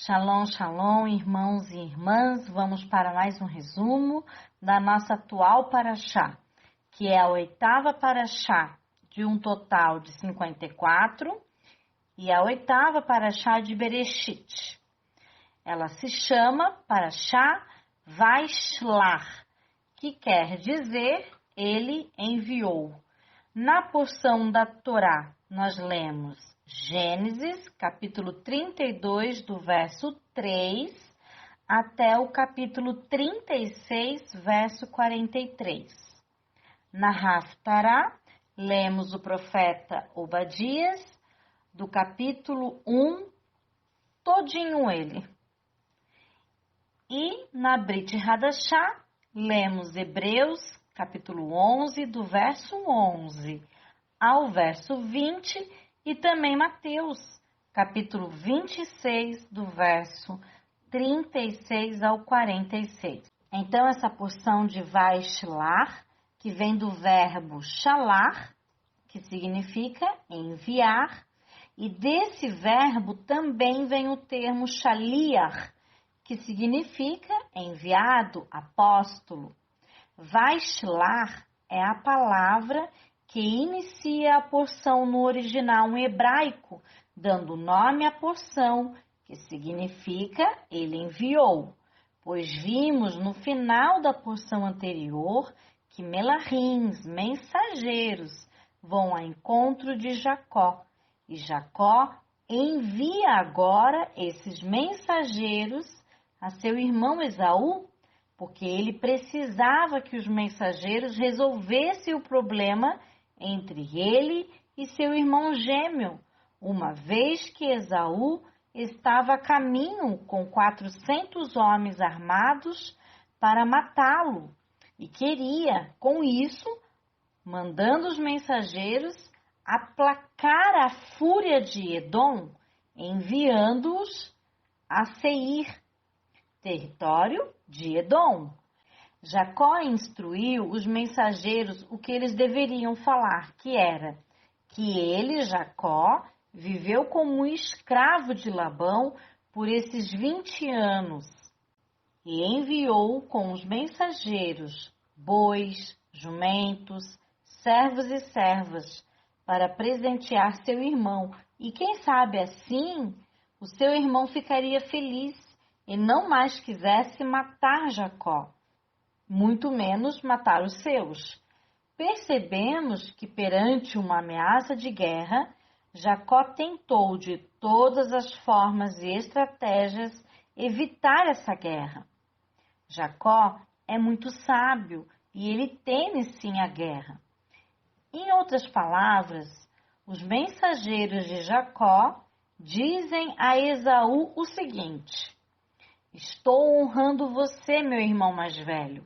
Shalom, shalom, irmãos e irmãs. Vamos para mais um resumo da nossa atual paraxá, que é a oitava paraxá de um total de 54 e a oitava paraxá de Bereshit. Ela se chama paraxá Vaishlach, que quer dizer ele enviou. Na porção da Torá, nós lemos Gênesis, capítulo 32, do verso 3, até o capítulo 36, verso 43. Na Haftará, lemos o profeta Obadias, do capítulo 1, todinho ele. E na Brit Hadashá, lemos Hebreus, capítulo 11, do verso 11 ao verso 20, e também Mateus, capítulo 26, do verso 36 ao 46. Então, essa porção de Vaishlach, que vem do verbo shalach, que significa enviar, e desse verbo também vem o termo shaliach, que significa enviado, apóstolo. Vaishlach é a palavra que inicia a porção no original em hebraico, dando nome à porção, que significa ele enviou. Pois vimos no final da porção anterior que Melahims, mensageiros, vão ao encontro de Jacó. E Jacó envia agora esses mensageiros a seu irmão Esaú, porque ele precisava que os mensageiros resolvessem o problema entre ele e seu irmão gêmeo, uma vez que Esaú estava a caminho com 400 homens armados para matá-lo e queria, com isso, mandando os mensageiros aplacar a fúria de Edom, enviando-os a Seir, território de Edom. Jacó instruiu os mensageiros o que eles deveriam falar, que era que ele, Jacó, viveu como um escravo de Labão por esses 20 anos e enviou com os mensageiros bois, jumentos, servos e servas para presentear seu irmão. E quem sabe assim o seu irmão ficaria feliz e não mais quisesse matar Jacó, muito menos matar os seus. Percebemos que perante uma ameaça de guerra, Jacó tentou de todas as formas e estratégias evitar essa guerra. Jacó é muito sábio e ele teme sim a guerra. Em outras palavras, os mensageiros de Jacó dizem a Esaú o seguinte: estou honrando você, meu irmão mais velho,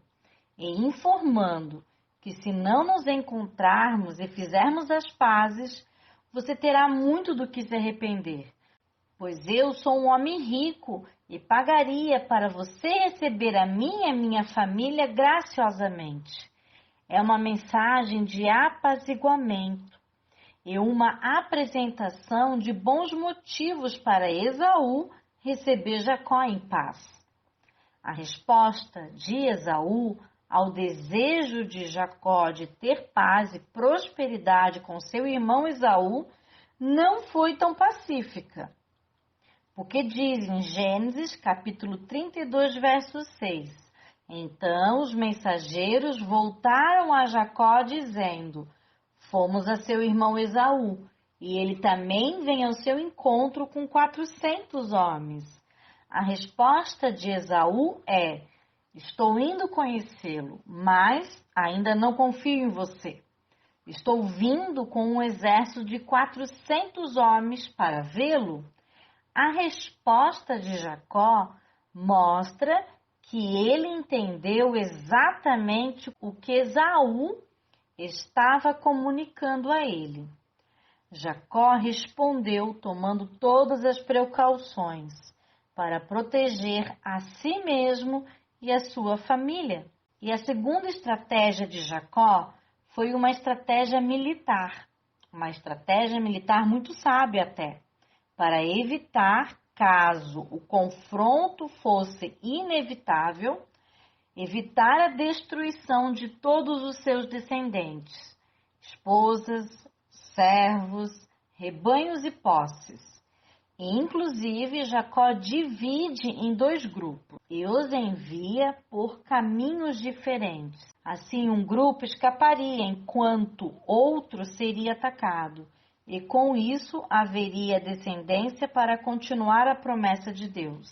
e informando que se não nos encontrarmos e fizermos as pazes, você terá muito do que se arrepender, pois eu sou um homem rico e pagaria para você receber a mim e a minha família graciosamente. É uma mensagem de apaziguamento e uma apresentação de bons motivos para Esaú receber Jacó em paz. A resposta de Esaú ao desejo de Jacó de ter paz e prosperidade com seu irmão Esaú não foi tão pacífica. Porque diz em Gênesis, capítulo 32, verso 6, então os mensageiros voltaram a Jacó dizendo, fomos a seu irmão Esaú, e ele também vem ao seu encontro com 400 homens. A resposta de Esaú é, estou indo conhecê-lo, mas ainda não confio em você. Estou vindo com um exército de 400 homens para vê-lo. A resposta de Jacó mostra que ele entendeu exatamente o que Esaú estava comunicando a ele. Jacó respondeu tomando todas as precauções para proteger a si mesmo e a sua família. E a segunda estratégia de Jacó foi uma estratégia militar muito sábia até, para evitar caso o confronto fosse inevitável, evitar a destruição de todos os seus descendentes, esposas, servos, rebanhos e posses. E, inclusive, Jacó divide em 2 grupos e os envia por caminhos diferentes. Assim, um grupo escaparia enquanto outro seria atacado, e com isso haveria descendência para continuar a promessa de Deus.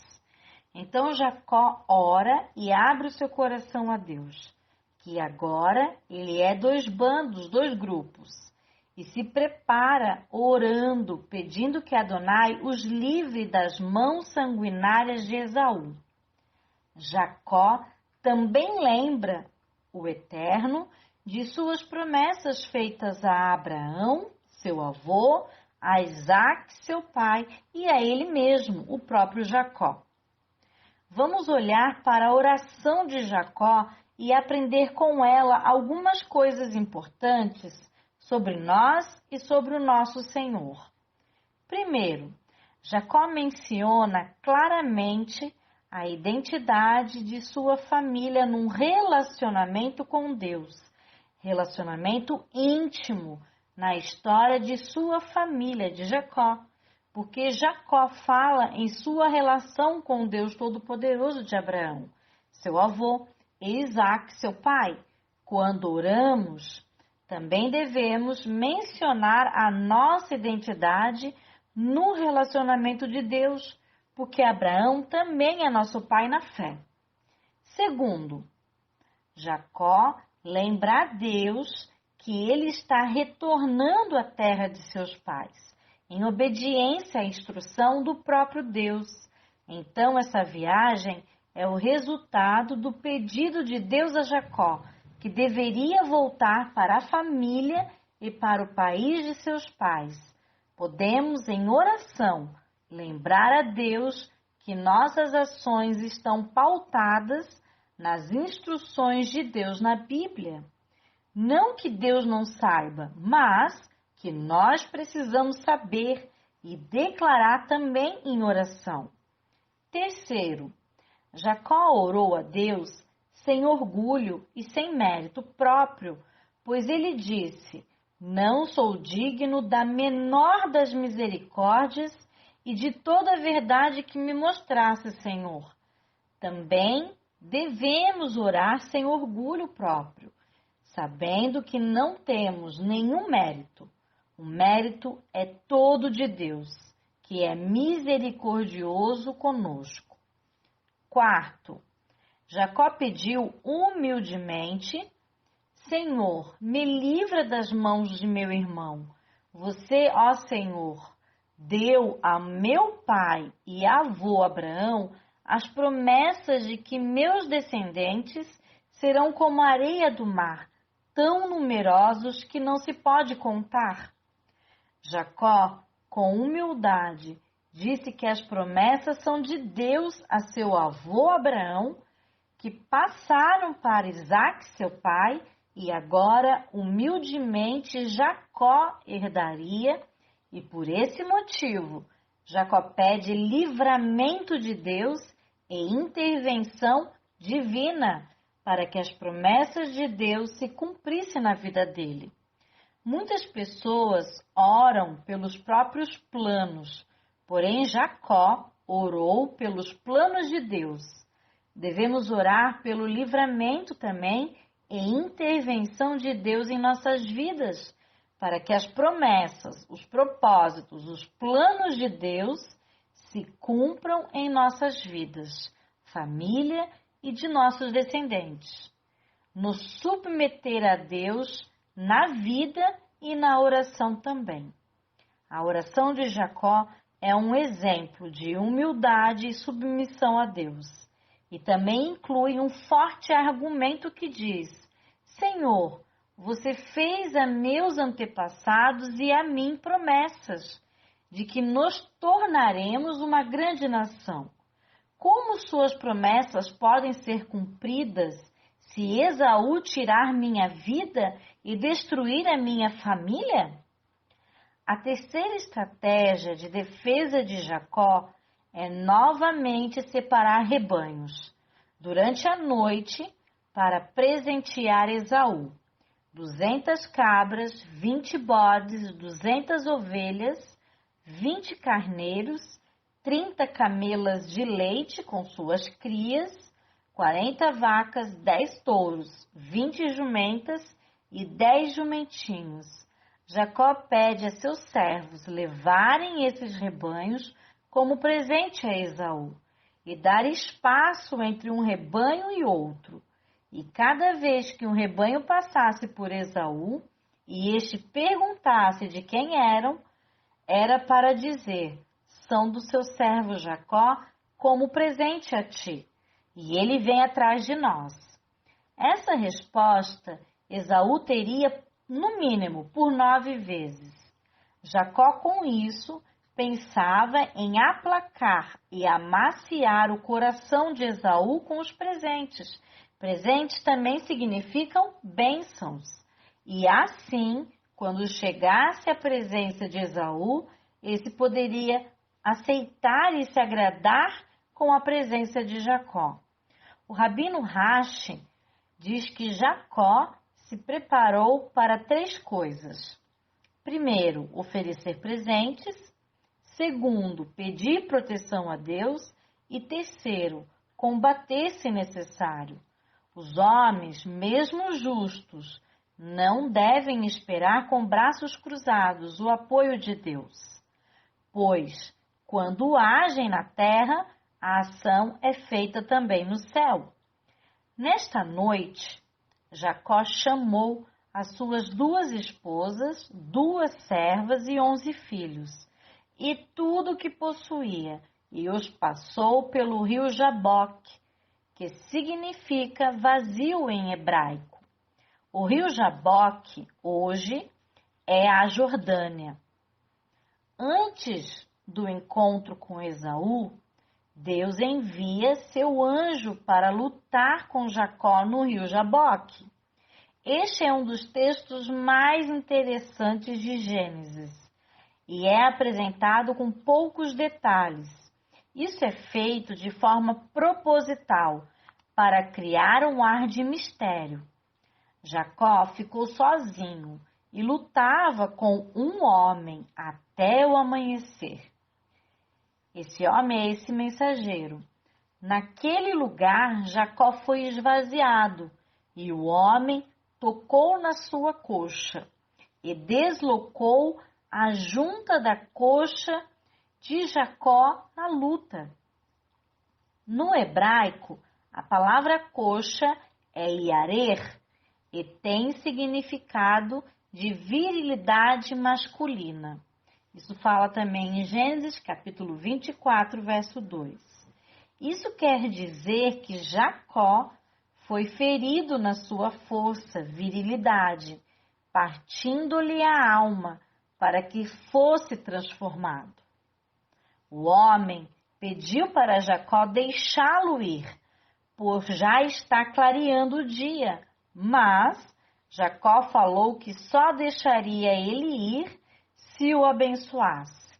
Então Jacó ora e abre o seu coração a Deus, que agora ele é 2 bandos, 2 grupos, e se prepara orando, pedindo que Adonai os livre das mãos sanguinárias de Esaú. Jacó também lembra o Eterno de suas promessas feitas a Abraão, seu avô, a Isaque, seu pai, e a ele mesmo, o próprio Jacó. Vamos olhar para a oração de Jacó e aprender com ela algumas coisas importantes sobre nós e sobre o nosso Senhor. Primeiro, Jacó menciona claramente a identidade de sua família num relacionamento com Deus, relacionamento íntimo na história de sua família, de Jacó, porque Jacó fala em sua relação com o Deus Todo-Poderoso de Abraão, seu avô, e Isaque, seu pai. Quando oramos, também devemos mencionar a nossa identidade no relacionamento de Deus, porque Abraão também é nosso pai na fé. Segundo, Jacó lembra a Deus que ele está retornando à terra de seus pais, em obediência à instrução do próprio Deus. Então, essa viagem é o resultado do pedido de Deus a Jacó, que deveria voltar para a família e para o país de seus pais. Podemos, em oração, lembrar a Deus que nossas ações estão pautadas nas instruções de Deus na Bíblia. Não que Deus não saiba, mas que nós precisamos saber e declarar também em oração. Terceiro, Jacó orou a Deus sem orgulho e sem mérito próprio, pois ele disse: não sou digno da menor das misericórdias e de toda a verdade que me mostrasse, Senhor. Também devemos orar sem orgulho próprio, sabendo que não temos nenhum mérito. O mérito é todo de Deus, que é misericordioso conosco. Quarto, Jacó pediu humildemente: Senhor, me livra das mãos de meu irmão. Você, ó Senhor, deu a meu pai e avô Abraão as promessas de que meus descendentes serão como a areia do mar, tão numerosos que não se pode contar. Jacó, com humildade, disse que as promessas são de Deus a seu avô Abraão, que passaram para Isaque, seu pai, e agora, humildemente, Jacó herdaria, e por esse motivo, Jacó pede livramento de Deus e intervenção divina para que as promessas de Deus se cumprissem na vida dele. Muitas pessoas oram pelos próprios planos, porém Jacó orou pelos planos de Deus. Devemos orar pelo livramento também e intervenção de Deus em nossas vidas, para que as promessas, os propósitos, os planos de Deus se cumpram em nossas vidas, família e de nossos descendentes. Nos submeter a Deus na vida e na oração também. A oração de Jacó é um exemplo de humildade e submissão a Deus. E também inclui um forte argumento que diz: Senhor, você fez a meus antepassados e a mim promessas de que nos tornaremos uma grande nação. Como suas promessas podem ser cumpridas se Esaú tirar minha vida e destruir a minha família? A terceira estratégia de defesa de Jacó é novamente separar rebanhos durante a noite para presentear Esaú. 200 cabras, 20 bodes, 200 ovelhas, 20 carneiros, 30 camelas de leite com suas crias, 40 vacas, 10 touros, 20 jumentas e 10 jumentinhos. Jacó pede a seus servos levarem esses rebanhos como presente a Esaú e dar espaço entre um rebanho e outro. E cada vez que um rebanho passasse por Esaú e este perguntasse de quem eram, era para dizer: são do seu servo Jacó como presente a ti, e ele vem atrás de nós. Essa resposta Esaú teria, no mínimo, por 9 vezes. Jacó, com isso, pensava em aplacar e amaciar o coração de Esaú com os presentes. Presentes também significam bênçãos. E assim, quando chegasse à presença de Esaú, esse poderia aceitar e se agradar com a presença de Jacó. O Rabino Rashi diz que Jacó se preparou para 3 coisas. Primeiro, oferecer presentes. Segundo, pedir proteção a Deus. E terceiro, combater se necessário. Os homens, mesmo justos, não devem esperar com braços cruzados o apoio de Deus, pois, quando agem na terra, a ação é feita também no céu. Nesta noite, Jacó chamou as suas 2 esposas, 2 servas e 11 filhos, e tudo o que possuía, e os passou pelo rio Jaboque, que significa vazio em hebraico. O rio Jaboque, hoje, é a Jordânia. Antes do encontro com Esaú, Deus envia seu anjo para lutar com Jacó no rio Jaboque. Este é um dos textos mais interessantes de Gênesis e é apresentado com poucos detalhes. Isso é feito de forma proposital para criar um ar de mistério. Jacó ficou sozinho e lutava com um homem até o amanhecer. Esse homem é esse mensageiro. Naquele lugar, Jacó foi esvaziado e o homem tocou na sua coxa e deslocou a junta da coxa de Jacó na luta. No hebraico, a palavra coxa é iarer e tem significado de virilidade masculina. Isso fala também em Gênesis capítulo 24, verso 2. Isso quer dizer que Jacó foi ferido na sua força, virilidade, partindo-lhe a alma para que fosse transformado. O homem pediu para Jacó deixá-lo ir, por já está clareando o dia, mas Jacó falou que só deixaria ele ir se o abençoasse.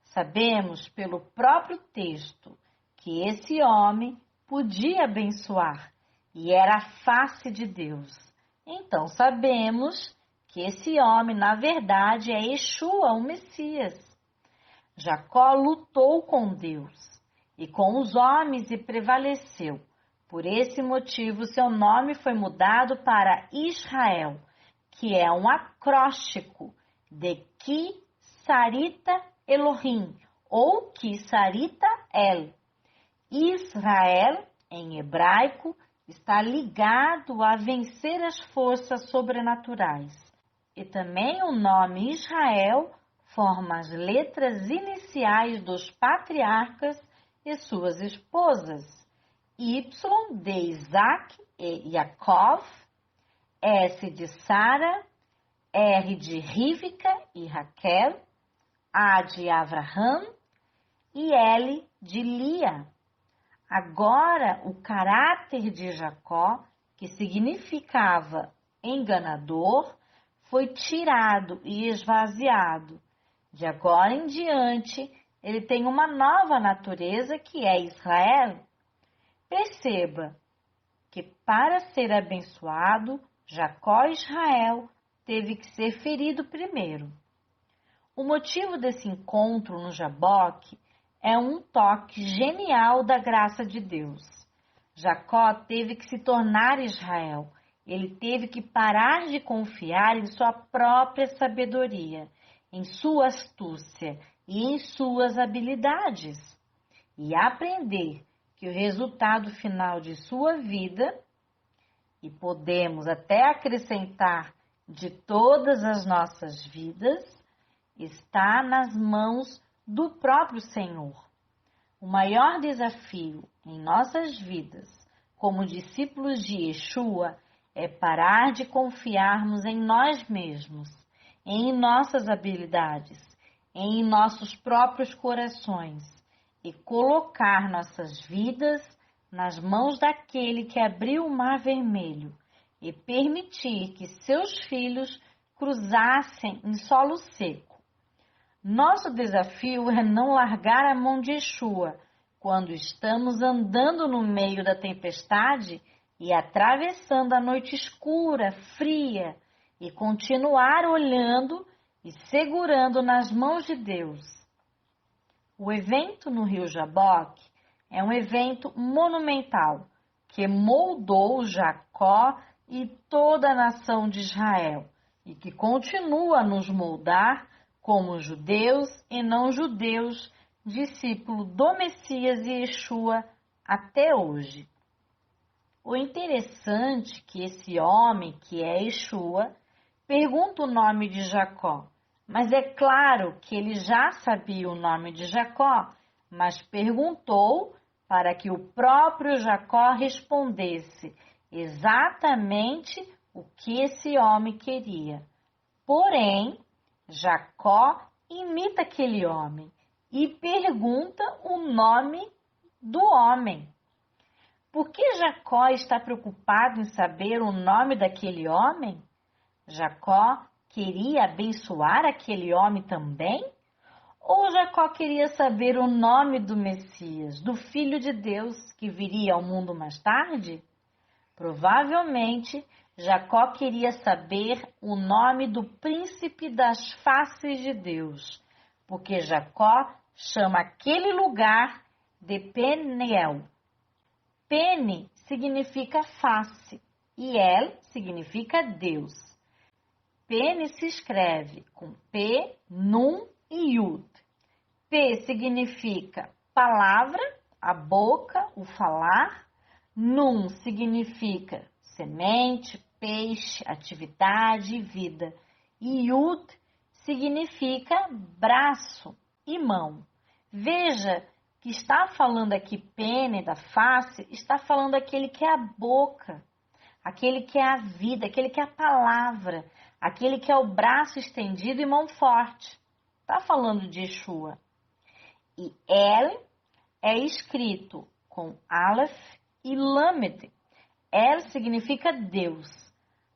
Sabemos pelo próprio texto que esse homem podia abençoar e era a face de Deus. Então sabemos que esse homem, na verdade, é Yeshua, o Messias. Jacó lutou com Deus e com os homens e prevaleceu. Por esse motivo, seu nome foi mudado para Israel, que é um acróstico de Ki Sarita Elohim, ou Ki Sarita El. Israel, em hebraico, está ligado a vencer as forças sobrenaturais. E também o nome Israel forma as letras iniciais dos patriarcas e suas esposas. Y de Isaac e Yaakov, S de Sara, R de Rivka e Raquel, A de Avraham e L de Lia. Agora, o caráter de Jacó, que significava enganador, foi tirado e esvaziado. De agora em diante, ele tem uma nova natureza que é Israel. Perceba que para ser abençoado, Jacó e Israel teve que ser ferido primeiro. O motivo desse encontro no Jaboque é um toque genial da graça de Deus. Jacó teve que se tornar Israel. Ele teve que parar de confiar em sua própria sabedoria, em sua astúcia e em suas habilidades, e aprender que o resultado final de sua vida, e podemos até acrescentar de todas as nossas vidas, está nas mãos do próprio Senhor. O maior desafio em nossas vidas, como discípulos de Yeshua, é parar de confiarmos em nós mesmos, em nossas habilidades, em nossos próprios corações e colocar nossas vidas nas mãos daquele que abriu o Mar Vermelho e permitir que seus filhos cruzassem em solo seco. Nosso desafio é não largar a mão de Yeshua quando estamos andando no meio da tempestade e atravessando a noite escura, fria, e continuar olhando e segurando nas mãos de Deus. O evento no Rio Jaboque é um evento monumental que moldou Jacó e toda a nação de Israel e que continua a nos moldar como judeus e não judeus, discípulo do Messias e Yeshua até hoje. O interessante é que esse homem, que é Yeshua, pergunta o nome de Jacó, mas é claro que ele já sabia o nome de Jacó, mas perguntou para que o próprio Jacó respondesse exatamente o que esse homem queria. Porém, Jacó imita aquele homem e pergunta o nome do homem. Por que Jacó está preocupado em saber o nome daquele homem? Jacó queria abençoar aquele homem também? Ou Jacó queria saber o nome do Messias, do Filho de Deus que viria ao mundo mais tarde? Provavelmente, Jacó queria saber o nome do príncipe das faces de Deus, porque Jacó chama aquele lugar de Peniel. Peni significa face e El significa Deus. Peni se escreve com P, Nun e Yud. P significa palavra, a boca, o falar. Nun significa semente, peixe, atividade e vida. E Yud significa braço e mão. Veja que está falando aqui pene da face, está falando aquele que é a boca, aquele que é a vida, aquele que é a palavra, aquele que é o braço estendido e mão forte. Está falando de Yeshua. E El é escrito com Aleph e Lamed. El significa Deus.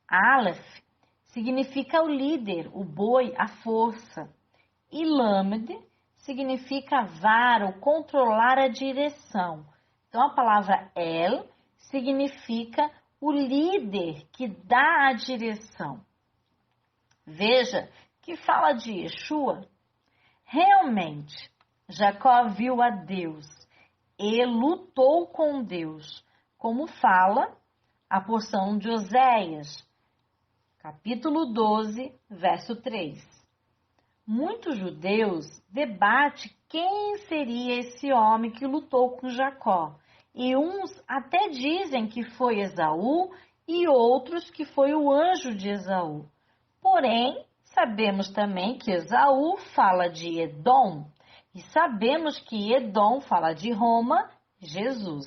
Aleph significa o líder, o boi, a força. E Lamed significa a vara, ou controlar a direção. Então, a palavra El significa o líder que dá a direção. Veja que fala de Yeshua. Realmente, Jacó viu a Deus e lutou com Deus, como fala a porção de Oséias, capítulo 12, verso 3. Muitos judeus debatem quem seria esse homem que lutou com Jacó. E uns até dizem que foi Esaú e outros que foi o anjo de Esaú. Porém, sabemos também que Esaú fala de Edom e sabemos que Edom fala de Roma, Jesus.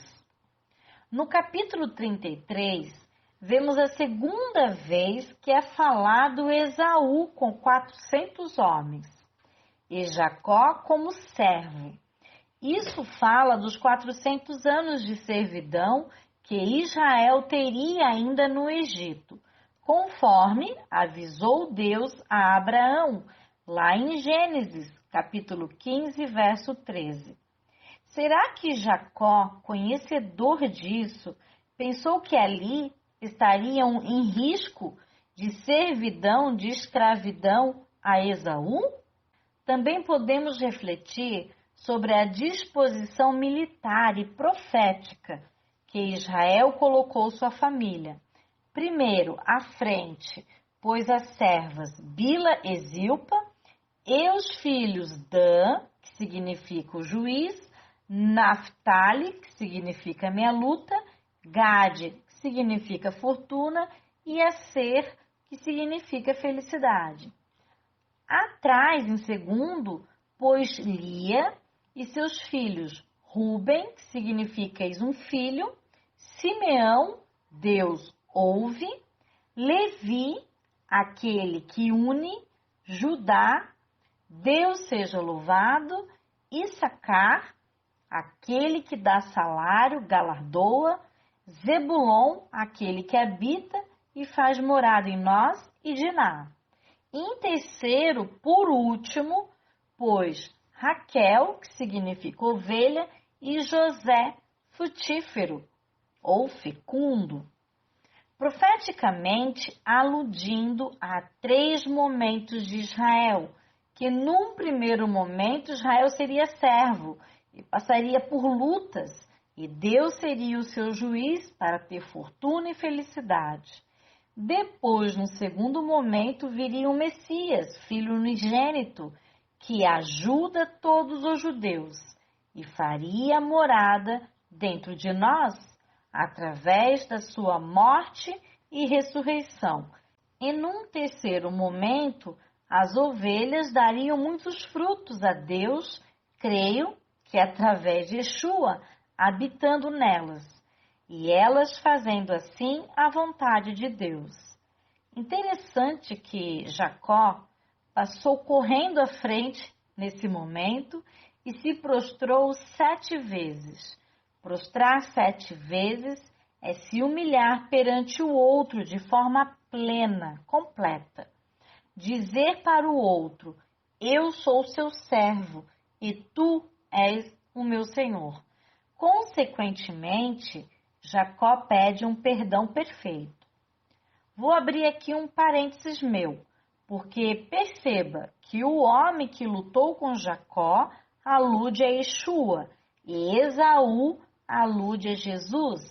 No capítulo 33, vemos a segunda vez que é falado Esaú com 400 homens e Jacó como servo. Isso fala dos 400 anos de servidão que Israel teria ainda no Egito, conforme avisou Deus a Abraão, lá em Gênesis, capítulo 15, verso 13. Será que Jacó, conhecedor disso, pensou que ali estariam em risco de servidão, de escravidão a Esaú? Também podemos refletir sobre a disposição militar e profética que Israel colocou sua família. Primeiro, à frente, pôs as servas Bila e Zilpa, e os filhos Dan, que significa o juiz, Naphtali, que significa minha luta, Gade, que significa fortuna, e Aser, que significa felicidade. Atrás, em segundo, pôs Lia e seus filhos, Ruben, que significa eis um filho, Simeão, Deus ouve, Levi, aquele que une, Judá, Deus seja louvado, Issacar, aquele que dá salário, galardoa, Zebulon, aquele que habita e faz morada em nós, e Diná. Em terceiro, por último, pôs Raquel, que significa ovelha, e José, frutífero ou fecundo. Profeticamente aludindo a 3 momentos de Israel, que num primeiro momento Israel seria servo e passaria por lutas, e Deus seria o seu juiz para ter fortuna e felicidade. Depois, no segundo momento, viria o Messias, filho unigênito, que ajuda todos os judeus e faria morada dentro de nós, através da sua morte e ressurreição. E num terceiro momento, as ovelhas dariam muitos frutos a Deus, creio que através de Yeshua, habitando nelas, e elas fazendo assim a vontade de Deus. Interessante que Jacó passou correndo à frente nesse momento e se prostrou 7 vezes. Prostrar 7 vezes é se humilhar perante o outro de forma plena, completa. Dizer para o outro, eu sou seu servo e tu és o meu Senhor. Consequentemente, Jacó pede um perdão perfeito. Vou abrir aqui um parênteses meu, porque perceba que o homem que lutou com Jacó alude a Yeshua e Esaú alude a Jesus.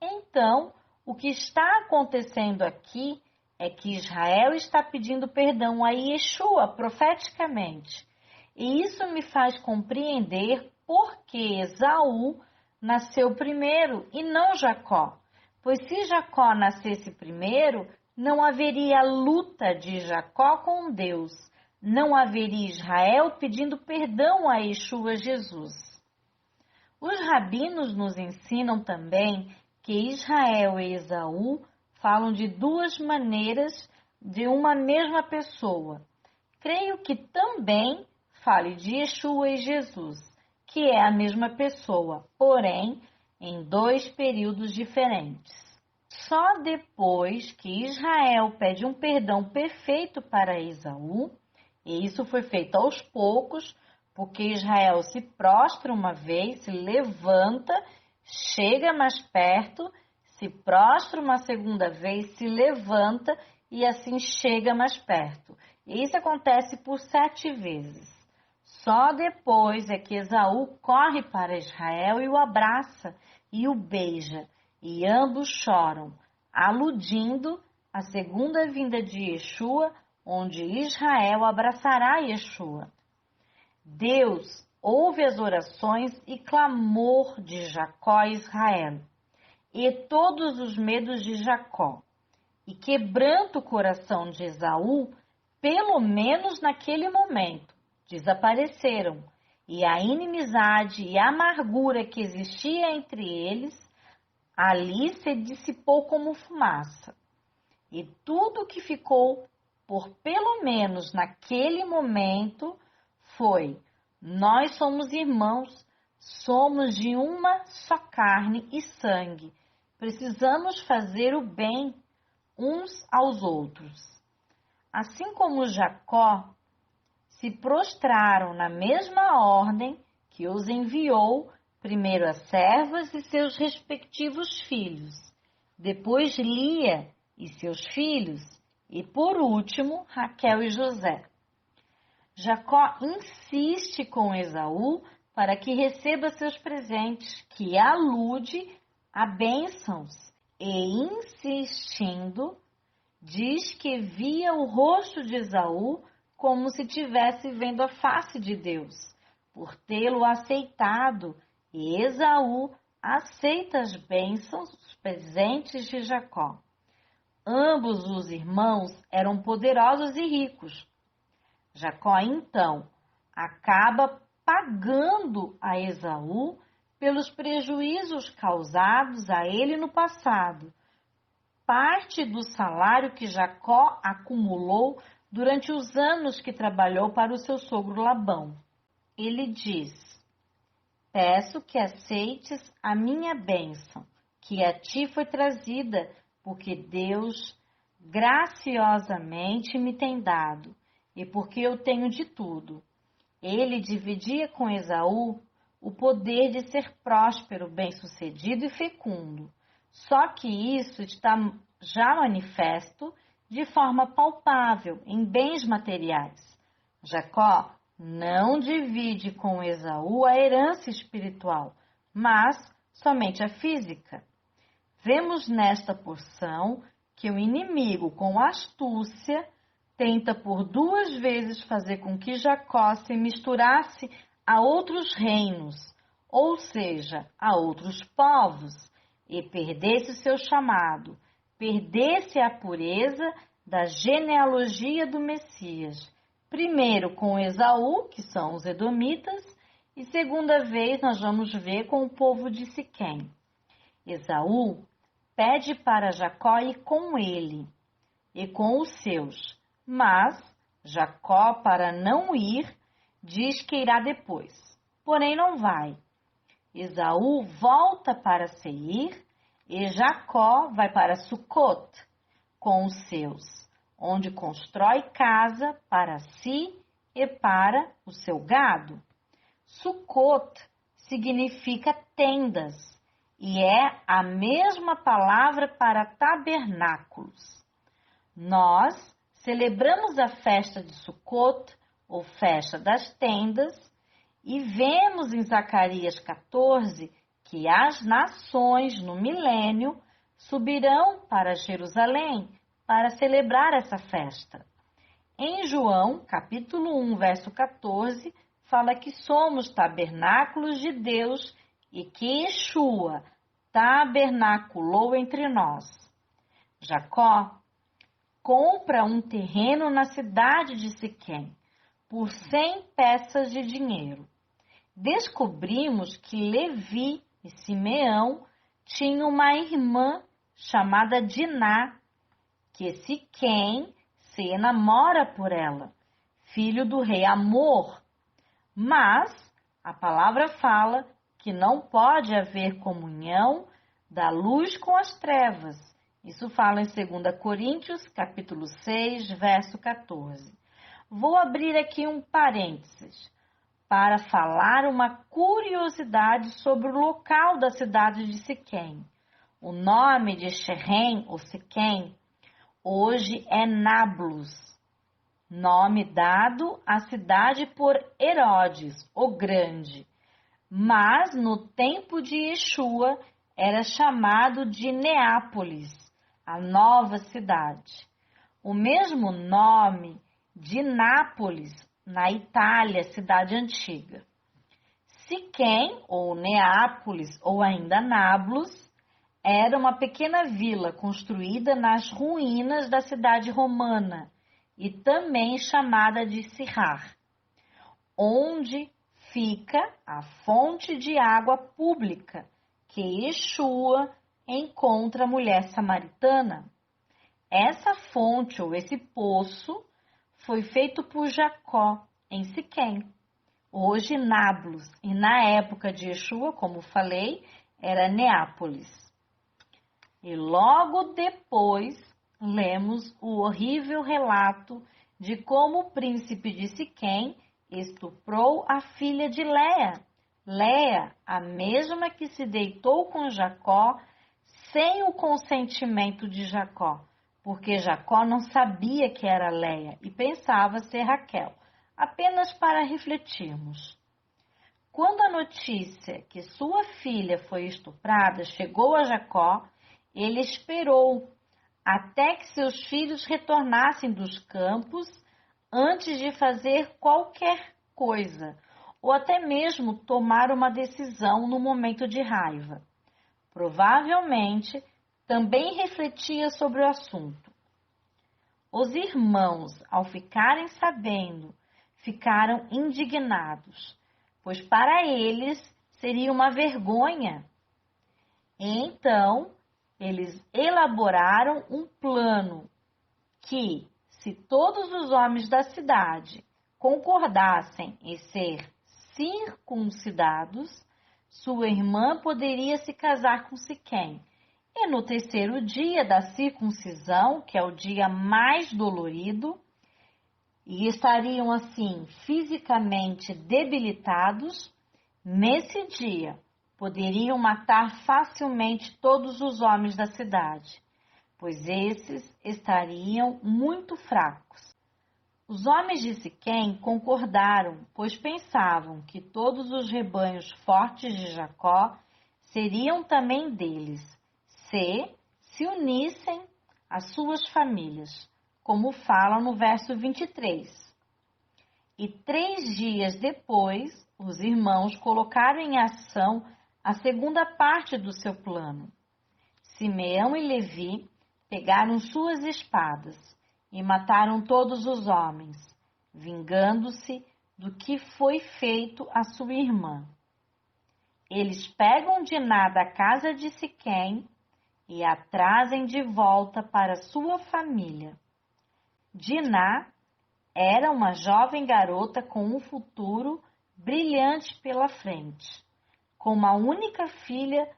Então, o que está acontecendo aqui é que Israel está pedindo perdão a Yeshua profeticamente. E isso me faz compreender por que Esaú nasceu primeiro e não Jacó. Pois se Jacó nascesse primeiro, não haveria luta de Jacó com Deus. Não haveria Israel pedindo perdão a Yeshua Jesus. Os rabinos nos ensinam também que Israel e Esaú falam de 2 maneiras de uma mesma pessoa. Creio que também fale de Yeshua e Jesus, que é a mesma pessoa, porém em 2 períodos diferentes. Só depois que Israel pede um perdão perfeito para Esaú, e isso foi feito aos poucos, porque Israel se prostra uma vez, se levanta, chega mais perto, se prostra uma segunda vez, se levanta e assim chega mais perto. E isso acontece por 7 vezes. Só depois é que Esaú corre para Israel e o abraça e o beija, e ambos choram, aludindo à segunda vinda de Yeshua, onde Israel abraçará Yeshua. Deus ouve as orações e clamor de Jacó e Israel, e todos os medos de Jacó, e quebranta o coração de Esaú, pelo menos naquele momento, desapareceram, e a inimizade e a amargura que existia entre eles, ali se dissipou como fumaça. E tudo que ficou, por pelo menos naquele momento, foi: nós somos irmãos, somos de uma só carne e sangue, precisamos fazer o bem uns aos outros. Assim como Jacó se prostraram na mesma ordem que os enviou primeiro as servas e seus respectivos filhos, depois Lia e seus filhos, e por último Raquel e José. Jacó insiste com Esaú para que receba seus presentes, que alude a bênçãos, e insistindo, diz que via o rosto de Esaú como se estivesse vendo a face de Deus, por tê-lo aceitado, e Esaú aceita as bênçãos, os presentes de Jacó. Ambos os irmãos eram poderosos e ricos. Jacó, então, acaba pagando a Esaú pelos prejuízos causados a ele no passado, parte do salário que Jacó acumulou durante os anos que trabalhou para o seu sogro Labão. Ele diz: peço que aceites a minha bênção, que a ti foi trazida, porque Deus graciosamente me tem dado, e porque eu tenho de tudo. Ele dividia com Esaú o poder de ser próspero, bem-sucedido e fecundo. Só que isso está já manifesto de forma palpável em bens materiais. Jacó não divide com Esaú a herança espiritual, mas somente a física. Vemos nesta porção que o inimigo, com astúcia, tenta por 2 vezes fazer com que Jacó se misturasse a outros reinos, ou seja, a outros povos, e perdesse o seu chamado, perdesse a pureza da genealogia do Messias. Primeiro com Esaú, que são os edomitas, e segunda vez nós vamos ver com o povo de Siquém. Esaú pede para Jacó ir com ele e com os seus, mas Jacó, para não ir, diz que irá depois, porém não vai. Esaú volta para Seir e Jacó vai para Sucot com os seus, onde constrói casa para si e para o seu gado. Sucot significa tendas e é a mesma palavra para tabernáculos. Nós celebramos a festa de Sucot, ou festa das tendas, e vemos em Zacarias 14 que as nações no milênio subirão para Jerusalém para celebrar essa festa. Em João, capítulo 1, verso 14, fala que somos tabernáculos de Deus e que Yeshua tabernaculou entre nós. Jacó compra um terreno na cidade de Siquém por 100 peças de dinheiro. Descobrimos que Levi e Simeão tinham uma irmã chamada Diná, que Siquém se enamora por ela, filho do rei Amor. Mas a palavra fala que não pode haver comunhão da luz com as trevas. Isso fala em 2 Coríntios, capítulo 6, verso 14. Vou abrir aqui um parênteses para falar uma curiosidade sobre o local da cidade de Siquém. O nome de Shechem, ou Siquém, hoje é Nablus, nome dado à cidade por Herodes, o Grande, mas no tempo de Yeshua era chamado de Neápolis, a nova cidade. O mesmo nome de Nápoles, na Itália, cidade antiga. Siquém, ou Neápolis, ou ainda Nablus, era uma pequena vila construída nas ruínas da cidade romana e também chamada de Sirar, onde fica a fonte de água pública que Yeshua encontra a mulher samaritana. Essa fonte ou esse poço foi feito por Jacó em Siquém, hoje Nablus, e na época de Yeshua, como falei, era Neápolis. E logo depois lemos o horrível relato de como o príncipe de Siquém estuprou a filha de Léa. Léa, a mesma que se deitou com Jacó sem o consentimento de Jacó, porque Jacó não sabia que era Léa e pensava ser Raquel. Apenas para refletirmos. Quando a notícia que sua filha foi estuprada chegou a Jacó, ele esperou até que seus filhos retornassem dos campos antes de fazer qualquer coisa, ou até mesmo tomar uma decisão no momento de raiva. Provavelmente, também refletia sobre o assunto. Os irmãos, ao ficarem sabendo, ficaram indignados, pois para eles seria uma vergonha. Então, eles elaboraram um plano que, se todos os homens da cidade concordassem em ser circuncidados, sua irmã poderia se casar com Siquém. E no terceiro dia da circuncisão, que é o dia mais dolorido, e estariam assim fisicamente debilitados, nesse dia poderiam matar facilmente todos os homens da cidade, pois esses estariam muito fracos. Os homens de Siquém concordaram, pois pensavam que todos os rebanhos fortes de Jacó seriam também deles, se unissem às suas famílias, como fala no verso 23. E 3 dias depois, os irmãos colocaram em ação a segunda parte do seu plano. Simeão e Levi pegaram suas espadas e mataram todos os homens, vingando-se do que foi feito à sua irmã. Eles pegam Diná da casa de Siquém e a trazem de volta para sua família. Diná era uma jovem garota com um futuro brilhante pela frente, com uma única filha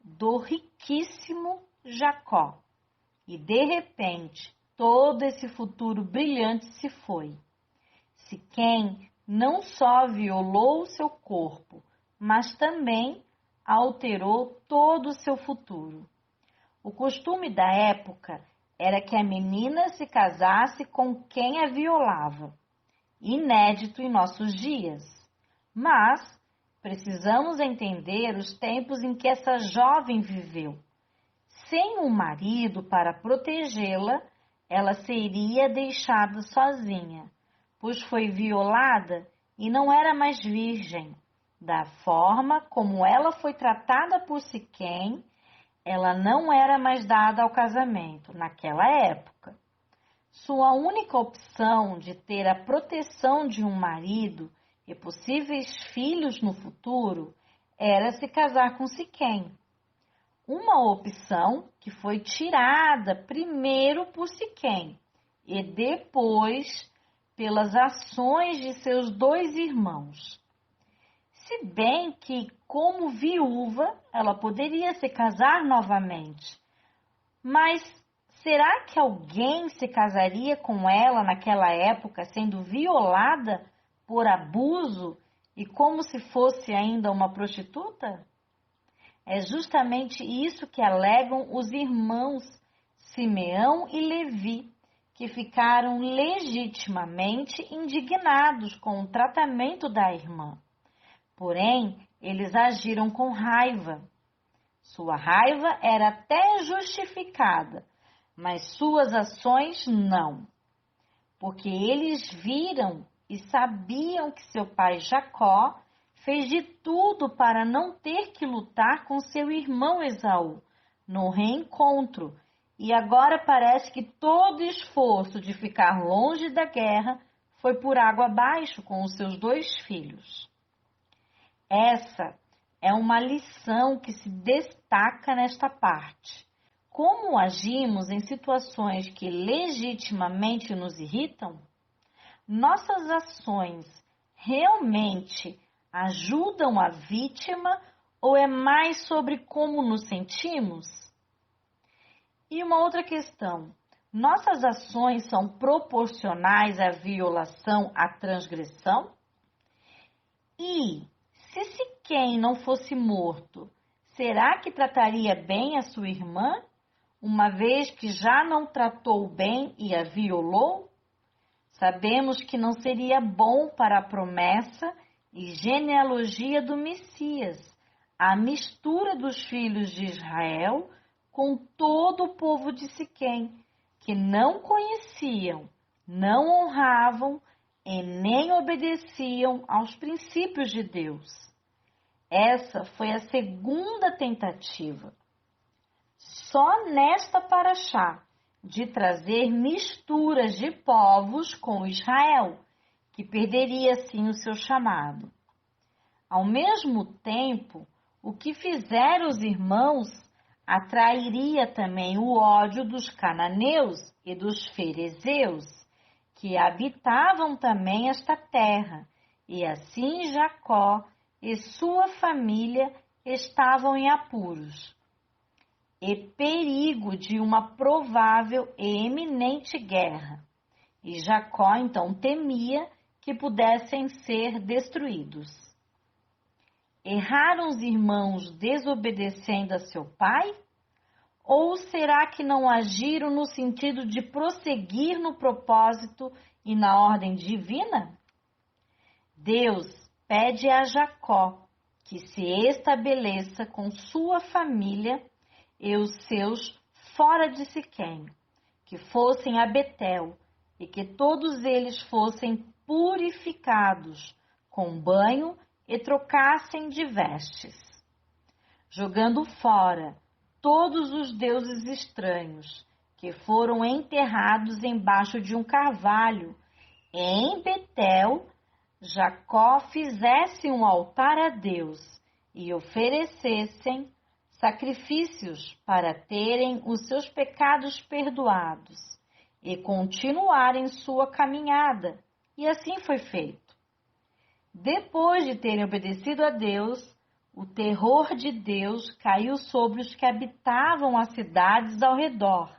do riquíssimo Jacó. E, de repente, todo esse futuro brilhante se foi. Siquém não só violou o seu corpo, mas também alterou todo o seu futuro. O costume da época era que a menina se casasse com quem a violava, inédito em nossos dias. Mas precisamos entender os tempos em que essa jovem viveu. Sem um marido para protegê-la, ela seria deixada sozinha, pois foi violada e não era mais virgem. Da forma como ela foi tratada por Siquém, ela não era mais dada ao casamento naquela época. Sua única opção de ter a proteção de um marido e possíveis filhos no futuro era se casar com Siquém. Uma opção que foi tirada primeiro por Siquém e depois pelas ações de seus 2 irmãos. Se bem que, como viúva, ela poderia se casar novamente. Mas será que alguém se casaria com ela naquela época sendo violada por abuso e como se fosse ainda uma prostituta? É justamente isso que alegam os irmãos Simeão e Levi, que ficaram legitimamente indignados com o tratamento da irmã. Porém, eles agiram com raiva. Sua raiva era até justificada, mas suas ações não. Porque eles viram e sabiam que seu pai Jacó fez de tudo para não ter que lutar com seu irmão Esaú no reencontro, e agora parece que todo esforço de ficar longe da guerra foi por água abaixo com os seus 2 filhos. Essa é uma lição que se destaca nesta parte. Como agimos em situações que legitimamente nos irritam? Nossas ações realmente ajudam a vítima ou é mais sobre como nos sentimos? E uma outra questão: Nossas ações são proporcionais à violação, à transgressão? E, se Siquém não fosse morto, será que trataria bem a sua irmã, uma vez que já não tratou bem e a violou? Sabemos que não seria bom para a promessa e genealogia do Messias, a mistura dos filhos de Israel com todo o povo de Siquém, que não conheciam, não honravam e nem obedeciam aos princípios de Deus. Essa foi a segunda tentativa. Só nesta paraxá de trazer misturas de povos com Israel, que perderia assim o seu chamado. Ao mesmo tempo, o que fizeram os irmãos atrairia também o ódio dos cananeus e dos ferezeus, que habitavam também esta terra, e assim Jacó e sua família estavam em apuros e perigo de uma provável e eminente guerra. E Jacó então temia que pudessem ser destruídos. Erraram os irmãos desobedecendo a seu pai? Ou será que não agiram no sentido de prosseguir no propósito e na ordem divina? Deus pede a Jacó que se estabeleça com sua família e os seus fora de Siquém, que fossem a Betel e que todos eles fossem purificados com banho e trocassem de vestes, jogando fora todos os deuses estranhos que foram enterrados embaixo de um carvalho. E em Betel, Jacó fizesse um altar a Deus e oferecessem sacrifícios para terem os seus pecados perdoados e continuarem sua caminhada. E assim foi feito. Depois de terem obedecido a Deus, o terror de Deus caiu sobre os que habitavam as cidades ao redor,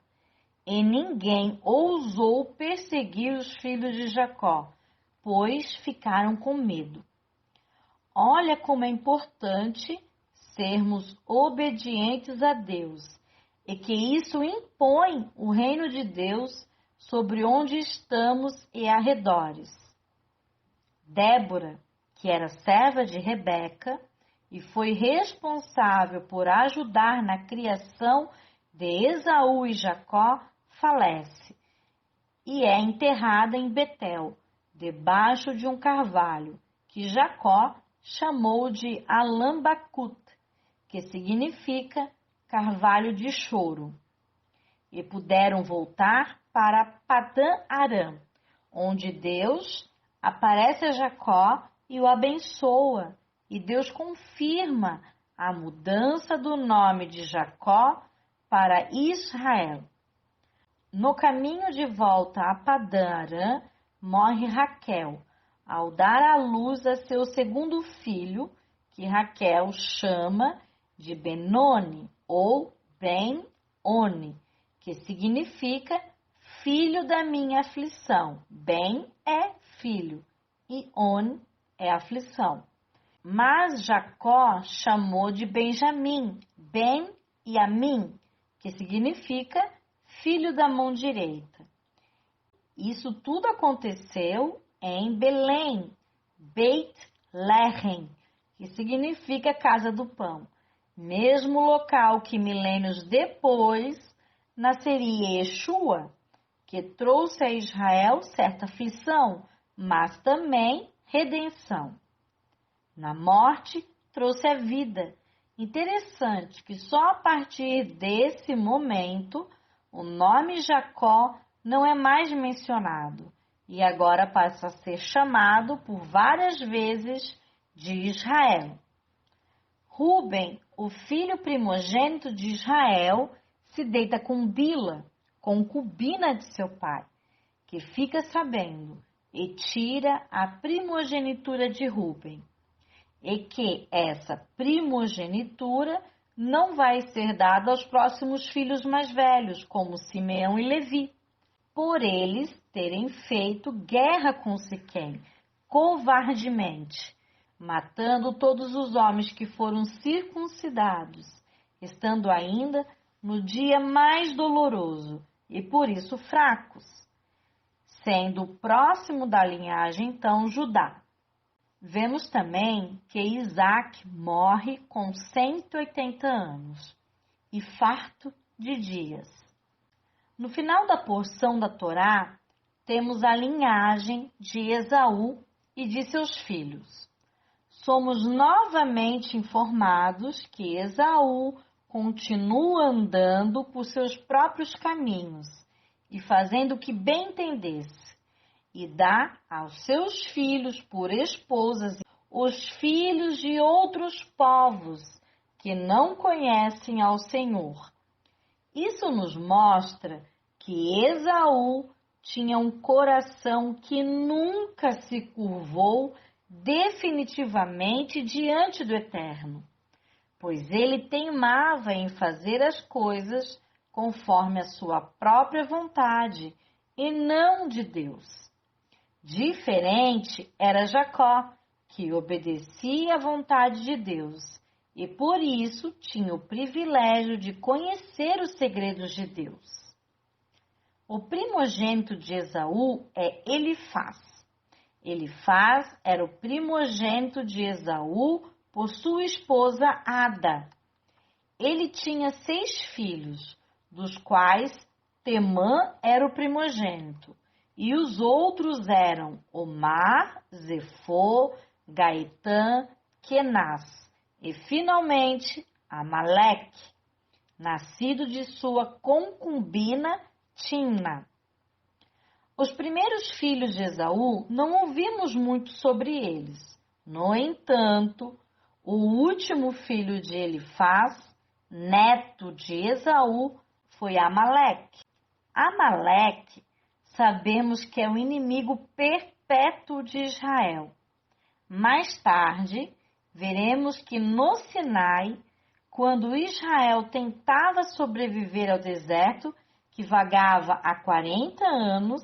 e ninguém ousou perseguir os filhos de Jacó, pois ficaram com medo. Olha como é importante sermos obedientes a Deus, e que isso impõe o reino de Deus sobre onde estamos e arredores. Débora, que era serva de Rebeca e foi responsável por ajudar na criação de Esaú e Jacó, falece e é enterrada em Betel, debaixo de um carvalho, que Jacó chamou de Alambacut, que significa carvalho de choro. E puderam voltar para Padã Arã, onde Deus aparece a Jacó e o abençoa, e Deus confirma a mudança do nome de Jacó para Israel. No caminho de volta a Padã Arã, morre Raquel, ao dar à luz a seu segundo filho, que Raquel chama de Benoni ou Ben-Oni, que significa filho da minha aflição. Ben é filho e On é aflição. Mas Jacó chamou de Benjamim, Ben-Yamim, que significa filho da mão direita. Isso tudo aconteceu em Belém, Beit Lehem, que significa casa do pão, mesmo local que milênios depois nasceria Yeshua, que trouxe a Israel certa aflição, mas também redenção. Na morte, trouxe a vida. Interessante que só a partir desse momento o nome Jacó não é mais mencionado e agora passa a ser chamado por várias vezes de Israel. Ruben, o filho primogênito de Israel, se deita com Bila, concubina de seu pai, que fica sabendo e tira a primogenitura de Ruben, e que essa primogenitura não vai ser dada aos próximos filhos mais velhos, como Simeão e Levi. por eles terem feito guerra com Siquém, covardemente, matando todos os homens que foram circuncidados, estando ainda no dia mais doloroso e por isso fracos, sendo próximo da linhagem então Judá. Vemos também que Isaac morre com 180 anos e farto de dias. No final da porção da Torá, temos a linhagem de Esaú e de seus filhos. Somos novamente informados que Esaú continua andando por seus próprios caminhos e fazendo o que bem entendesse, e dá aos seus filhos por esposas os filhos de outros povos que não conhecem ao Senhor. Isso nos mostra que Esaú tinha um coração que nunca se curvou definitivamente diante do Eterno, pois ele teimava em fazer as coisas conforme a sua própria vontade e não de Deus. Diferente era Jacó, que obedecia à vontade de Deus e por isso tinha o privilégio de conhecer os segredos de Deus. O primogênito de Esaú é Elifaz. Elifaz era o primogênito de Esaú por sua esposa Ada. Ele tinha 6 filhos, dos quais Temã era o primogênito, e os outros eram Omar, Zefô, Gaitã, Kenaz, e finalmente Amaleque, nascido de sua concubina Timna. Os primeiros filhos de Esaú não ouvimos muito sobre eles. No entanto, o último filho de Elifaz, neto de Esaú, foi Amaleque. Amaleque, sabemos que é o inimigo perpétuo de Israel. Mais tarde, veremos que no Sinai, quando Israel tentava sobreviver ao deserto, que vagava há 40 anos,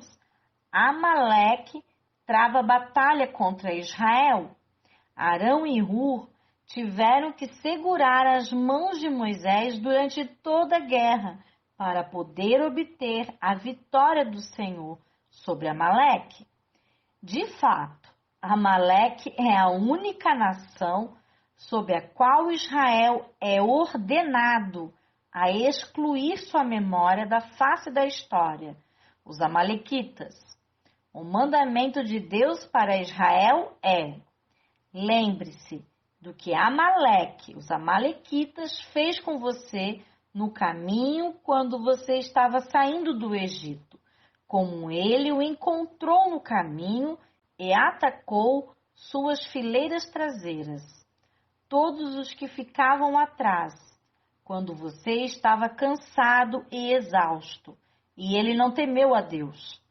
Amaleque trava batalha contra Israel. Arão e Hur tiveram que segurar as mãos de Moisés durante toda a guerra para poder obter a vitória do Senhor sobre Amaleque. De fato, Amaleque é a única nação sob a qual Israel é ordenado a excluir sua memória da face da história, os amalequitas. O mandamento de Deus para Israel é: lembre-se do que Amaleque, os amalequitas, fez com você no caminho quando você estava saindo do Egito, como ele o encontrou no caminho e atacou suas fileiras traseiras, todos os que ficavam atrás, quando você estava cansado e exausto, e ele não temeu a Deus.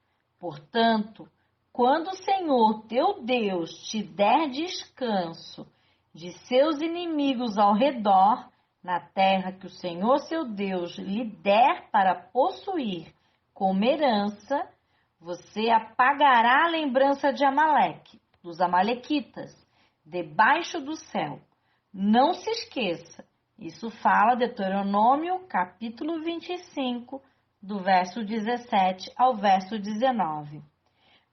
Portanto, quando o Senhor teu Deus te der descanso de seus inimigos ao redor, na terra que o Senhor seu Deus lhe der para possuir como herança, você apagará a lembrança de Amaleque, dos amalequitas, debaixo do céu. Não se esqueça, isso fala Deuteronômio capítulo 25, do verso 17 ao verso 19.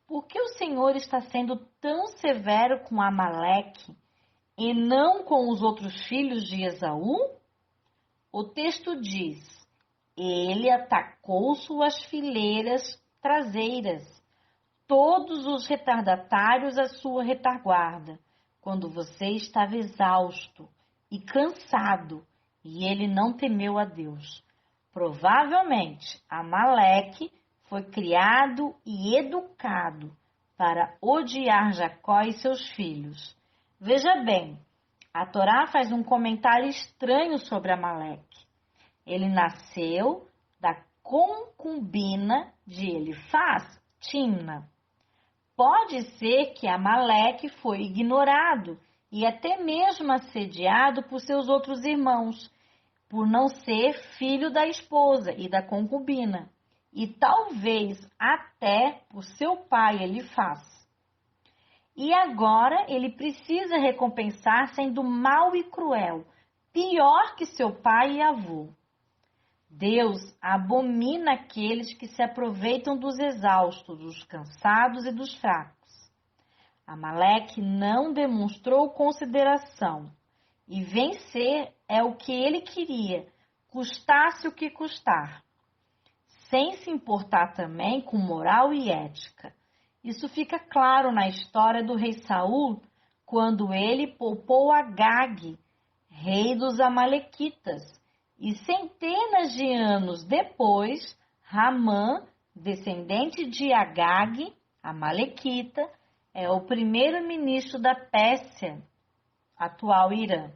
Por que o Senhor está sendo tão severo com Amaleque e não com os outros filhos de Esaú? O texto diz: ele atacou suas fileiras traseiras, todos os retardatários à sua retaguarda, quando você estava exausto e cansado, e ele não temeu a Deus. Provavelmente, Amaleque foi criado e educado para odiar Jacó e seus filhos. Veja bem, a Torá faz um comentário estranho sobre Amaleque. Ele nasceu da concubina de Elifaz, Timna. Pode ser que Amaleque foi ignorado e até mesmo assediado por seus outros irmãos, por não ser filho da esposa e da concubina. e talvez até por seu pai ele faça. E agora ele precisa recompensar sendo mau e cruel, pior que seu pai e avô. Deus abomina aqueles que se aproveitam dos exaustos, dos cansados e dos fracos. Amaleque não demonstrou consideração, e vencer é o que ele queria, custasse o que custar, sem se importar também com moral e ética. Isso fica claro na história do rei Saul, quando ele poupou Agag, rei dos amalequitas, e centenas de anos depois, Ramã, descendente de Agag, amalequita, é o primeiro-ministro da Pérsia, atual Irã.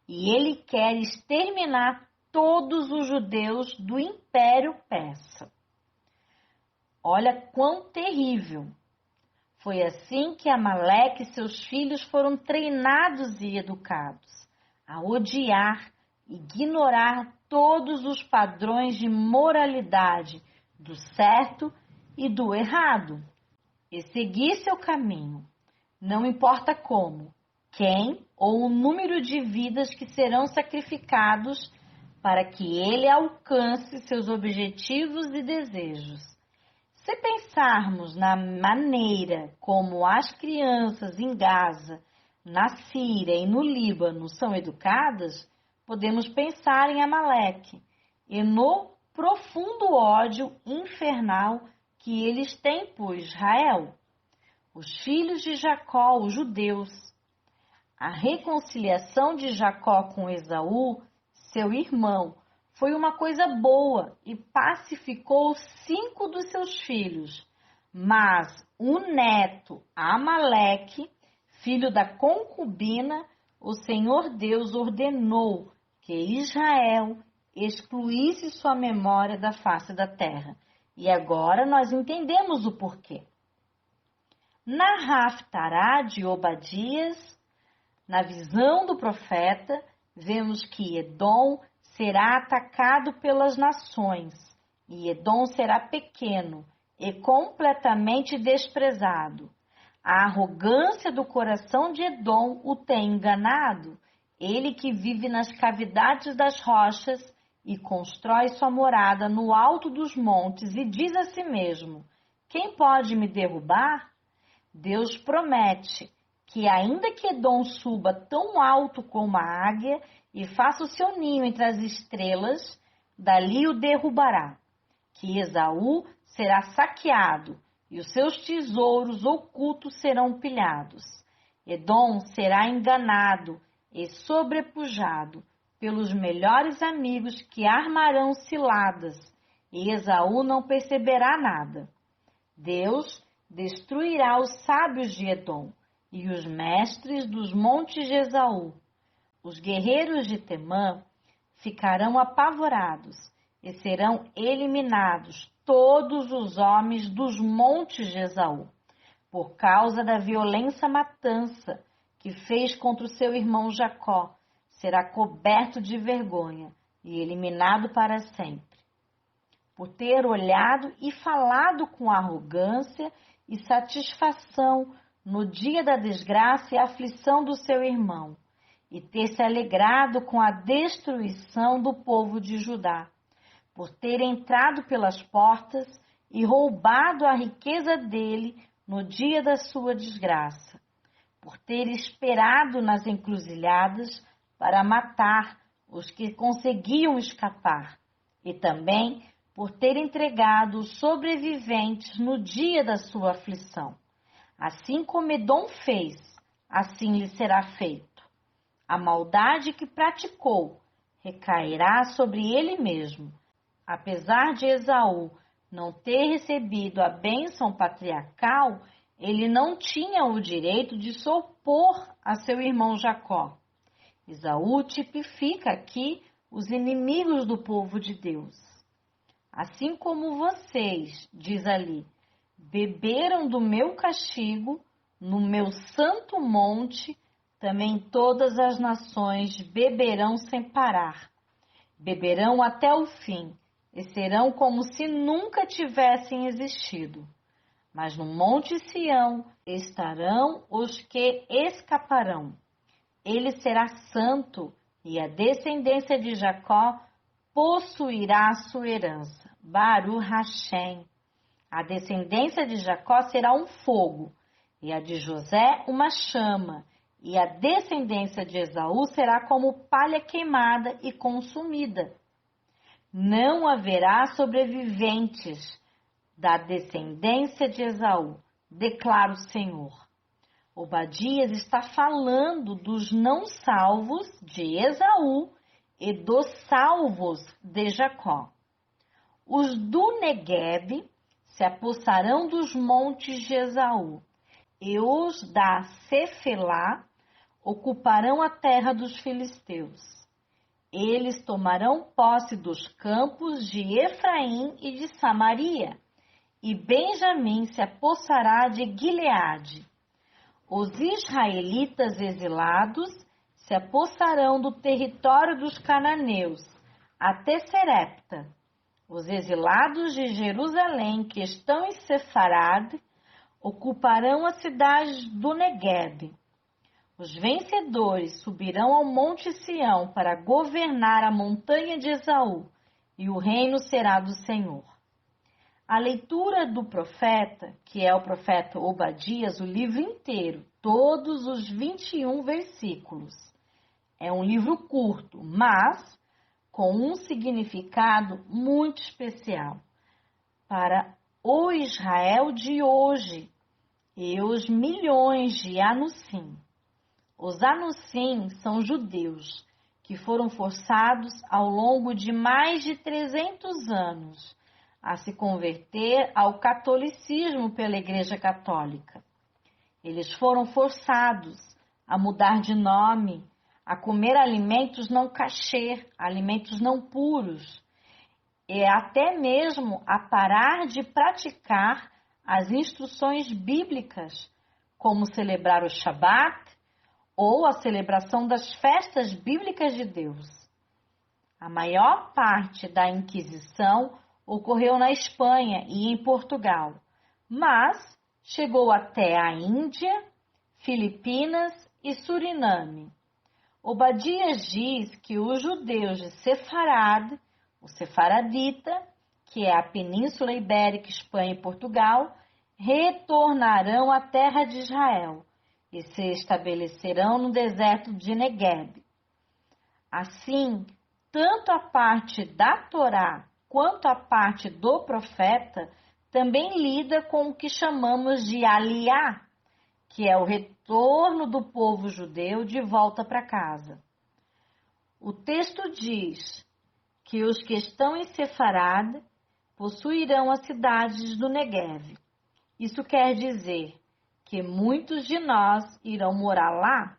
E ele quer exterminar todos os judeus do Império Persa. Olha quão terrível! Foi assim que Amaleque e seus filhos foram treinados e educados a odiar, ignorar todos os padrões de moralidade do certo e do errado, e seguir seu caminho, não importa como, quem ou o número de vidas que serão sacrificados para que ele alcance seus objetivos e desejos. Se pensarmos na maneira como as crianças em Gaza, na Síria e no Líbano são educadas, podemos pensar em Amaleque e no profundo ódio infernal que eles têm por Israel, os filhos de Jacó, os judeus. A reconciliação de Jacó com Esaú, seu irmão, foi uma coisa boa e pacificou 5 dos seus filhos. Mas o neto Amaleque, filho da concubina, o Senhor Deus ordenou que Israel excluísse sua memória da face da terra. E agora nós entendemos o porquê. Na Haftará de Obadias, na visão do profeta, vemos que Edom será atacado pelas nações, e Edom será pequeno e completamente desprezado. A arrogância do coração de Edom o tem enganado, ele que vive nas cavidades das rochas e constrói sua morada no alto dos montes e diz a si mesmo: quem pode me derrubar? Deus promete que ainda que Edom suba tão alto como a águia e faça o seu ninho entre as estrelas, dali o derrubará, que Esaú será saqueado e os seus tesouros ocultos serão pilhados. Edom será enganado e sobrepujado pelos melhores amigos que armarão ciladas, e Esaú não perceberá nada. Deus destruirá os sábios de Edom e os mestres dos montes de Esaú. Os guerreiros de Temã ficarão apavorados e serão eliminados todos os homens dos montes de Esaú, por causa da violenta matança que fez contra o seu irmão Jacó. Será coberto de vergonha e eliminado para sempre, por ter olhado e falado com arrogância e satisfação no dia da desgraça e aflição do seu irmão, e ter se alegrado com a destruição do povo de Judá, por ter entrado pelas portas e roubado a riqueza dele no dia da sua desgraça, por ter esperado nas encruzilhadas para matar os que conseguiam escapar, e também por ter entregado os sobreviventes no dia da sua aflição. Assim como Edom fez, assim lhe será feito. A maldade que praticou recairá sobre ele mesmo. Apesar de Esaú não ter recebido a bênção patriarcal, ele não tinha o direito de se opor a seu irmão Jacó. Esaú tipifica aqui os inimigos do povo de Deus. Assim como vocês, diz ali, beberam do meu castigo, no meu santo monte, também todas as nações beberão sem parar. Beberão até o fim, e serão como se nunca tivessem existido. Mas no monte Sião estarão os que escaparão. Ele será santo e a descendência de Jacó possuirá a sua herança. Baruch Hashem. A descendência de Jacó será um fogo, e a de José uma chama, e a descendência de Esaú será como palha queimada e consumida. Não haverá sobreviventes da descendência de Esaú, declara o Senhor. Obadias está falando dos não salvos de Esaú e dos salvos de Jacó. Os do Neguebe se apossarão dos montes de Esaú, e os da Cefelá ocuparão a terra dos filisteus. Eles tomarão posse dos campos de Efraim e de Samaria, e Benjamim se apossará de Gileade. Os israelitas exilados se apossarão do território dos cananeus, até Serepta. Os exilados de Jerusalém, que estão em Sefarad, ocuparão as cidades do Neguebe. Os vencedores subirão ao monte Sião para governar a montanha de Esaú, e o reino será do Senhor. A leitura do profeta, que é o profeta Obadias, o livro inteiro, todos os 21 versículos. É um livro curto, mas com um significado muito especial para o Israel de hoje e os milhões de Anussim. Os Anussim são judeus que foram forçados ao longo de mais de 300 anos a se converter ao catolicismo pela Igreja Católica. Eles foram forçados a mudar de nome, a comer alimentos não kosher, alimentos não puros, e até mesmo a parar de praticar as instruções bíblicas, como celebrar o Shabat ou a celebração das festas bíblicas de Deus. A maior parte da Inquisição ocorreu na Espanha e em Portugal, mas chegou até a Índia, Filipinas e Suriname. Obadias diz que os judeus de Sefarad, o Sefaradita, que é a Península Ibérica, Espanha e Portugal, retornarão à terra de Israel e se estabelecerão no deserto de Negueb. Assim, tanto a parte da Torá quanto a parte do profeta também lida com o que chamamos de Aliá, que é o retorno do povo judeu de volta para casa. O texto diz que os que estão em Sefarad possuirão as cidades do Negueb. Isso quer dizer que muitos de nós irão morar lá?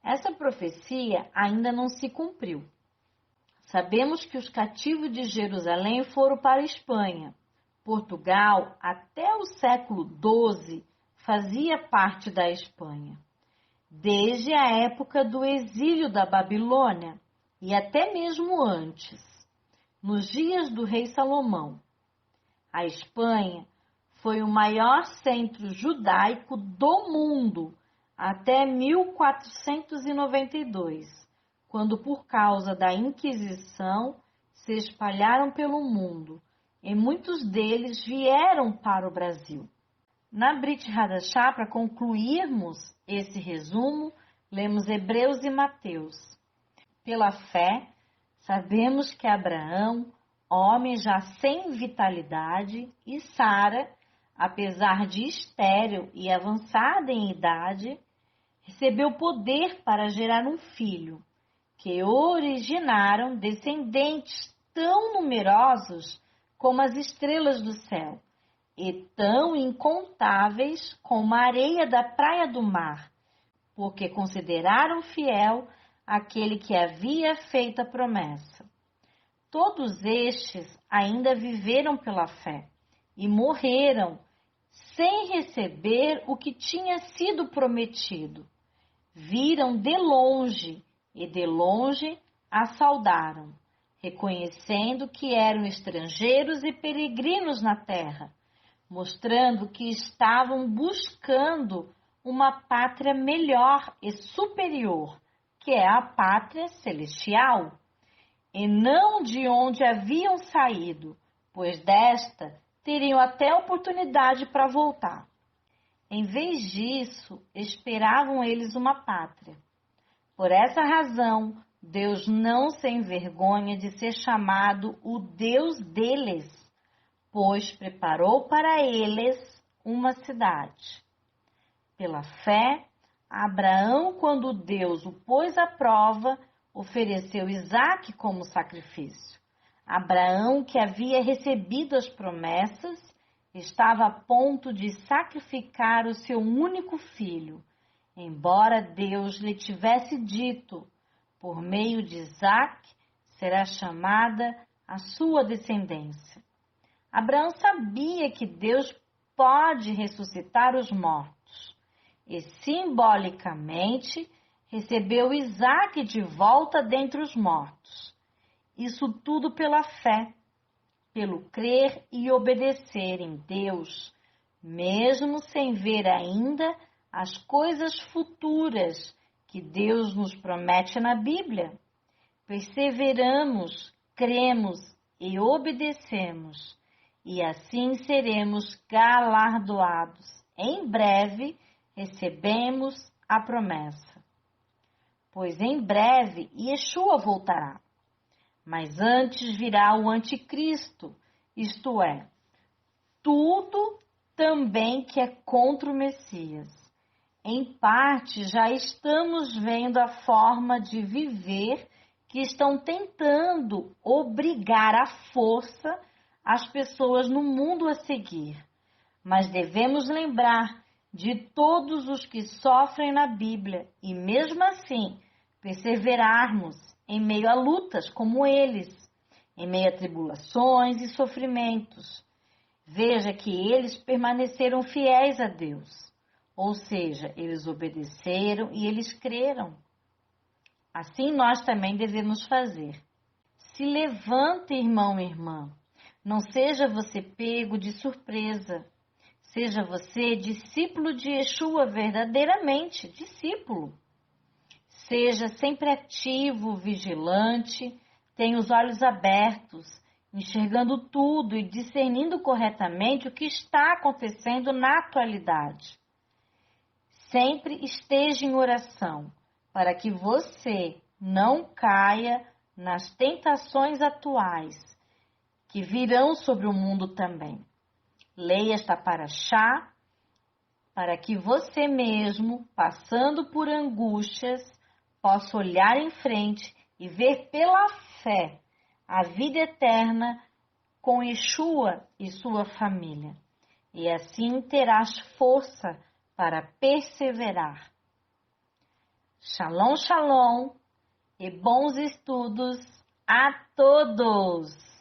Essa profecia ainda não se cumpriu. Sabemos que os cativos de Jerusalém foram para a Espanha. Portugal, até o século XII, fazia parte da Espanha. Desde a época do exílio da Babilônia e até mesmo antes, nos dias do rei Salomão. A Espanha foi o maior centro judaico do mundo até 1492, quando, por causa da Inquisição, se espalharam pelo mundo, e muitos deles vieram para o Brasil. Na Brit Hadashah, para concluirmos esse resumo, lemos Hebreus e Mateus. Pela fé, sabemos que Abraão, homem já sem vitalidade, e Sara, apesar de estéril e avançada em idade, recebeu poder para gerar um filho, que originaram descendentes tão numerosos como as estrelas do céu, e tão incontáveis como a areia da praia do mar, porque consideraram fiel aquele que havia feito a promessa. Todos estes ainda viveram pela fé e morreram sem receber o que tinha sido prometido. Viram de longe e de longe a saudaram. reconhecendo que eram estrangeiros e peregrinos na terra, mostrando que estavam buscando uma pátria melhor e superior, que é a pátria celestial, e não de onde haviam saído, pois desta teriam até oportunidade para voltar. Em vez disso, esperavam eles uma pátria. Por essa razão, Deus não se envergonha de ser chamado o Deus deles, pois preparou para eles uma cidade. Pela fé, Abraão, quando Deus o pôs à prova, ofereceu Isaque como sacrifício. Abraão, que havia recebido as promessas, estava a ponto de sacrificar o seu único filho, embora Deus lhe tivesse dito: por meio de Isaque será chamada a sua descendência. Abraão sabia que Deus pode ressuscitar os mortos e, simbolicamente, recebeu Isaque de volta dentre os mortos. Isso tudo pela fé, pelo crer e obedecer em Deus, mesmo sem ver ainda as coisas futuras que Deus nos promete na Bíblia. Perseveramos, cremos e obedecemos, e assim seremos galardoados. Em breve recebemos a promessa. Pois em breve Yeshua voltará. Mas antes virá o anticristo, isto é, tudo também que é contra o Messias. Em parte, já estamos vendo a forma de viver que estão tentando obrigar à força as pessoas no mundo a seguir. Mas devemos lembrar de todos os que sofrem na Bíblia e, mesmo assim, perseverarmos em meio a lutas como eles, em meio a tribulações e sofrimentos. Veja que eles permaneceram fiéis a Deus, ou seja, eles obedeceram e eles creram. Assim nós também devemos fazer. Se levante, irmão e irmã, não seja você pego de surpresa, seja você discípulo de Yeshua, verdadeiramente discípulo. Seja sempre ativo, vigilante, tenha os olhos abertos, enxergando tudo e discernindo corretamente o que está acontecendo na atualidade. Sempre esteja em oração, para que você não caia nas tentações atuais, que virão sobre o mundo também. Leia esta paraxá, para que você mesmo, passando por angústias, possa olhar em frente e ver pela fé a vida eterna com Yeshua e sua família. E assim terás força para perseverar. Shalom, shalom e bons estudos a todos!